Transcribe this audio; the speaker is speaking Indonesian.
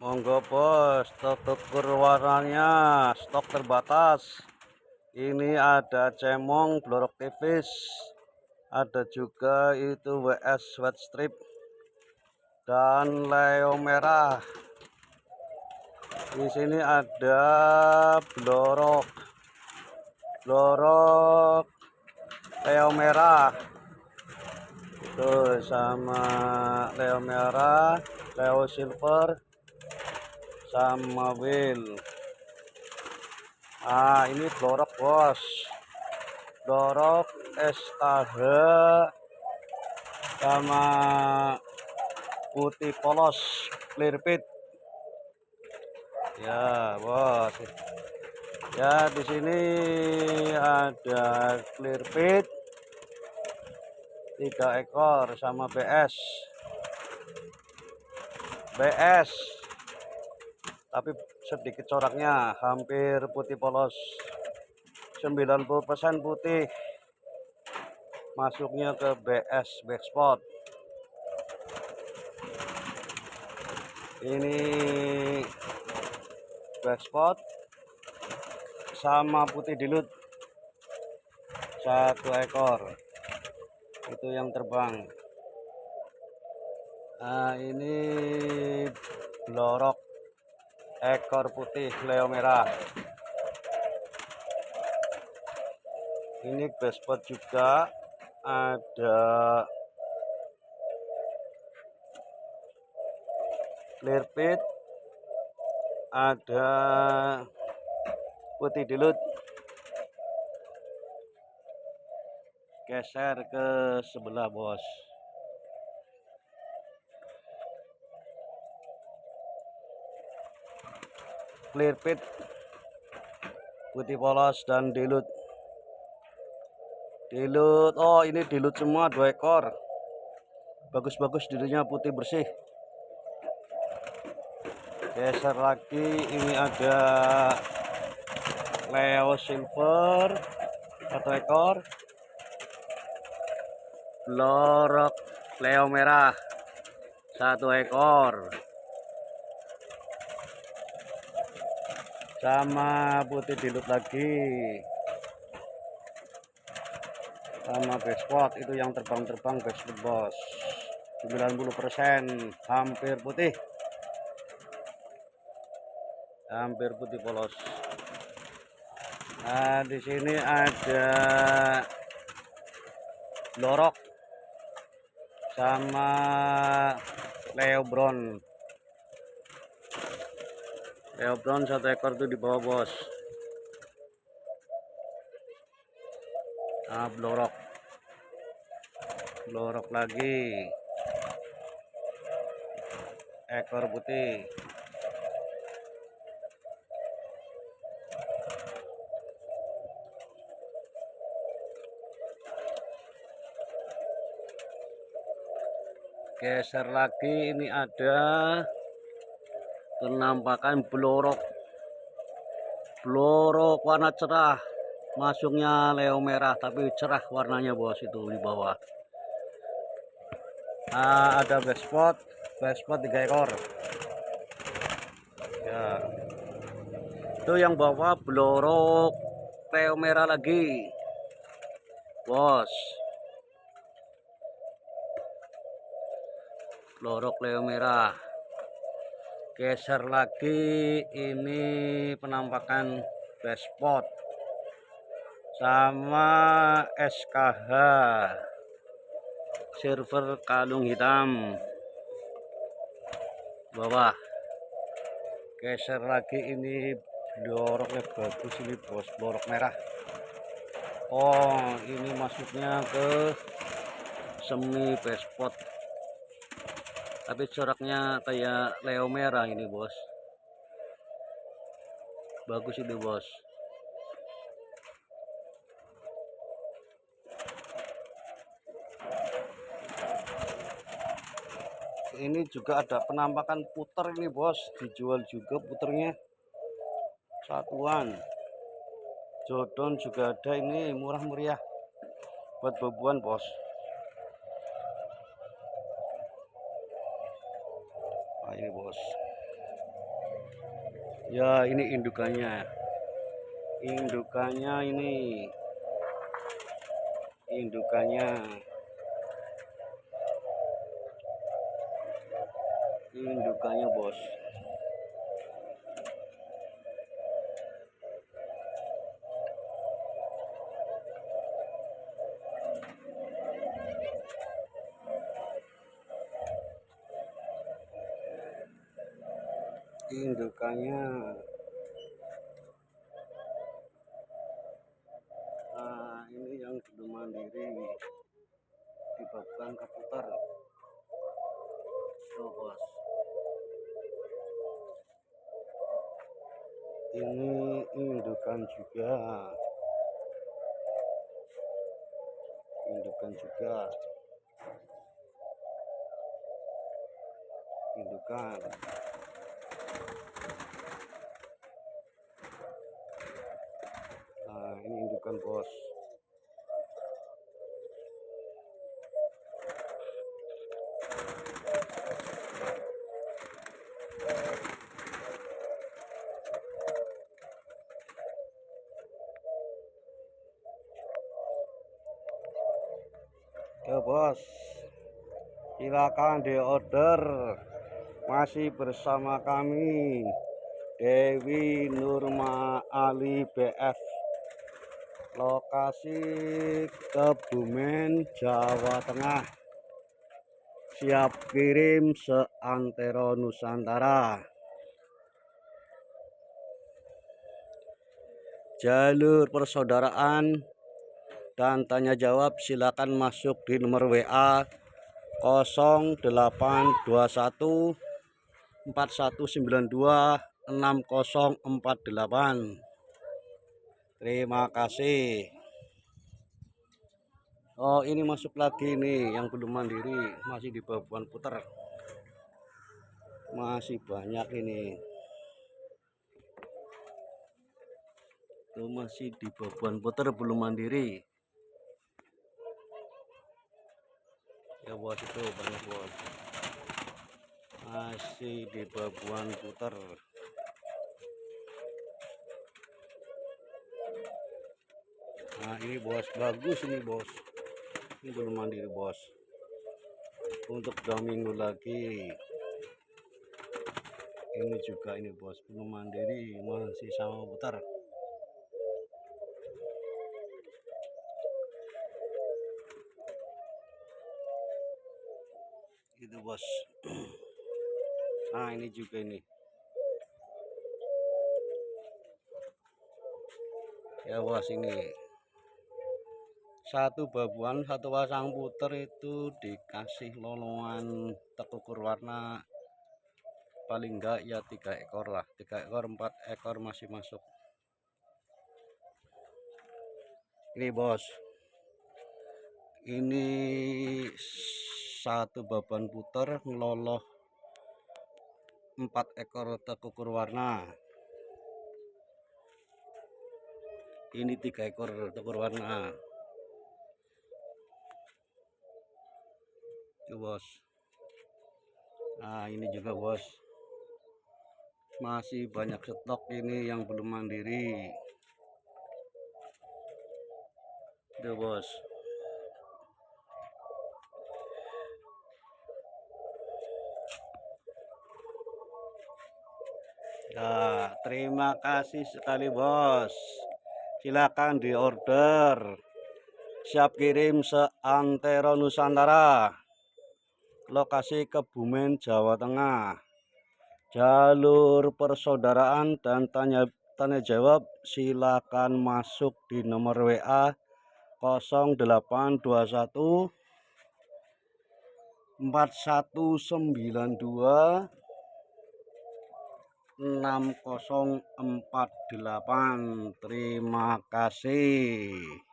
Monggo bos, tutur warnanya stok terbatas. Ini ada cemong blorok tipis, ada juga itu WS white strip dan leo merah. Di sini ada blorok leo merah. Tuh sama leo merah, leo silver sama wheel. Ini blorok bos, blorok SKH sama putih polos clear pit ya bos. Ya di sini ada clear pit 3 ekor sama BS tapi sedikit coraknya, hampir putih polos, 90% putih, masuknya ke BS backspot. Ini backspot sama putih dilut 1 ekor, itu yang terbang. Ini blorok ekor putih leo merah. Ini backspot juga ada clear pit, ada putih dilut. Geser ke sebelah bos. Clear pit, putih polos dan dilut. Oh ini dilut semua 2 ekor. Bagus-bagus dilunya, putih bersih. Geser lagi, ini ada leo silver 1 ekor, blorok leo merah 1 ekor, sama putih dilut lagi, sama backspot. Itu yang terbang backspot bos, 90% hampir putih polos. Di sini ada blorok sama leo brown 1 ekor tuh di bawah bos. Blorok lagi ekor putih. Geser lagi, ini ada penampakan blorok warna cerah, masuknya leo merah tapi cerah warnanya bos. Itu di bawah ada backspot 3 ekor ya. Itu yang bawah blorok leo merah lagi bos, blorok leo merah. Geser lagi, ini penampakan backspot sama SKH silver kalung hitam bawah. Geser lagi, ini bloroknya bagus ini bos, blorok merah. Oh ini masuknya ke semi backspot tapi coraknya kayak leo merah ini bos, bagus itu bos. Ini juga ada penampakan puter ini bos, dijual juga puternya satuan. Jodon juga ada, ini murah meriah buat boboan bos. Ini bos. Ya, ini indukannya. Indukannya ini. Indukannya. Indukannya, Bos. Indukannya. Nah, ini yang belum mandiri dibabukan keputar. Tuh, Bos. Ini indukan juga. Indukan juga. Indukan. Nah, ini indukan, Bos. Ya, Bos. Silakan diorder. Masih bersama kami Dewi Nurma Ali BF. Lokasi Kebumen, Jawa Tengah. Siap kirim seantero Nusantara. Jalur persaudaraan dan tanya jawab silakan masuk di nomor WA 0821 4192 6048. Terima kasih. Oh, ini masuk lagi nih yang belum mandiri, masih di babuan putar. Masih banyak ini. Tuh masih di babuan putar belum mandiri. Ya, Bos, itu banyak, Bos. Masih di babuan putar. Nah, ini, Bos, bagus ini, Bos. Ini belum mandiri, Bos. Untuk 2 minggu lagi. Ini juga ini, Bos, belum mandiri, masih sama putar. Itu, Bos. Nah, ini juga ini. Ya, Bos, ini. Satu babuan, satu pasang puter itu dikasih lolongan tekukur warna paling enggak ya 3 ekor lah, 3 ekor 4 ekor masih masuk. Ini, Bos, ini satu babuan puter ngeloloh 4 ekor tekukur warna. Ini 3 ekor tekukur warna. Itu, Bos. Nah, ini juga, Bos, masih banyak stok ini yang belum mandiri. Itu, Bos. Ya, terima kasih sekali, Bos. Silakan diorder. Siap kirim seantero Nusantara. Lokasi Kebumen, Jawa Tengah. Jalur persaudaraan dan tanya jawab silakan masuk di nomor WA 0821 4192 6048. Terima kasih.